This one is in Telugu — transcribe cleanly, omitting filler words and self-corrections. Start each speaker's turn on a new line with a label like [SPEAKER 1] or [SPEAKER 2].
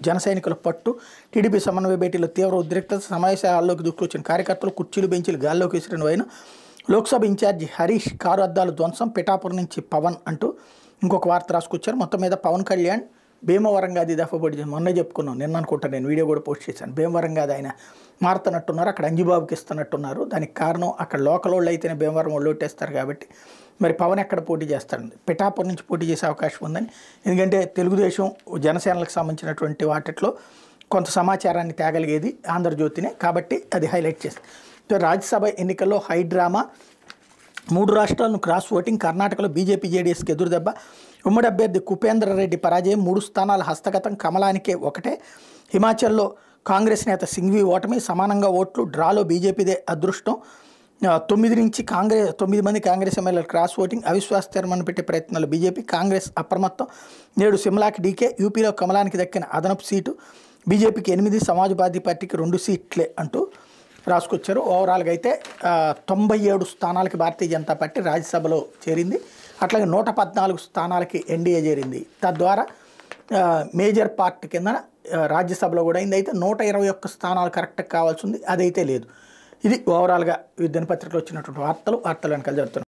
[SPEAKER 1] జన సైనికుల పట్టు టీడీపీ సమన్వయ భేటీలో తీవ్ర ఉద్రిక్తత సమావేశాల్లోకి దూసుకొచ్చిన కార్యకర్తలు కుర్చీలు బెంచీలు గాల్లోకి విసిరిన వైన లోక్సభ ఇన్ఛార్జి హరీష్ కారు అద్దాలు ధ్వంసం పిఠాపురం నుంచి పవన్ అంటూ ఇంకొక వార్త రాసుకొచ్చారు. మొత్తం మీద పవన్ కళ్యాణ్ భీమవరం గాది దఫా పోటీ మొన్న చెప్పుకున్నాం, నిన్న అనుకుంటా నేను వీడియో కూడా పోస్ట్ చేశాను. భీమవరం గాది ఆయన మారుతున్నట్టున్నారు, అక్కడ అంజిబాబుకి ఇస్తున్నట్టున్నారు. దానికి కారణం అక్కడ లోకల్ వాళ్ళు అయితేనే భీమవరం వాళ్ళు ఓటేస్తారు కాబట్టి మరి పవన్ ఎక్కడ పోటీ చేస్తారండి, పిఠాపురం నుంచి పోటీ చేసే అవకాశం ఉందని. ఎందుకంటే తెలుగుదేశం జనసేనలకు సంబంధించినటువంటి వాటిలో కొంత సమాచారాన్ని తేగలిగేది ఆంధ్రజ్యోతినే కాబట్టి అది హైలైట్ చేస్తుంది. రాజ్యసభ ఎన్నికల్లో హై డ్రామా, 3 రాష్ట్రాలను క్రాస్ ఓటింగ్, కర్ణాటకలో బీజేపీ జేడీఎస్కి ఎదురుదెబ్బ, ఉమ్మడి అభ్యర్థి కుపేంద్ర రెడ్డి పరాజయం, 3 స్థానాల హస్తగతం, కమలానికే ఒకటే, హిమాచల్లో కాంగ్రెస్ నేత సింఘ్వి ఓటమి, సమానంగా ఓట్లు, డ్రాలో బీజేపీదే అదృష్టం, 9 మంది కాంగ్రెస్ ఎమ్మెల్యేలు క్రాస్ ఓటింగ్, అవిశ్వాస తీర్మానం పెట్టే ప్రయత్నాలు బీజేపీ, కాంగ్రెస్ అప్రమత్తం, నేడు సిమ్లాకి డీకే, యూపీలో కమలానికి దక్కిన అదనపు సీటు, బీజేపీకి 8, సమాజ్వాదీ పార్టీకి 2 సీట్లే అంటూ రాసుకొచ్చారు. ఓవరాల్గా అయితే 97 స్థానాలకి భారతీయ జనతా పార్టీ రాజ్యసభలో చేరింది, అట్లాగే 114 స్థానాలకి ఎన్డీఏ చేరింది. తద్వారా మేజర్ పార్ట్ కింద రాజ్యసభలో కూడా అయింది. అయితే 121 స్థానాలు కరెక్ట్గా కావాల్సి ఉంది, అదైతే లేదు. ఇది ఓవరాల్గా దినపత్రికలో వచ్చినటువంటి వార్తలు వెనకాల జరుగుతున్నాయి.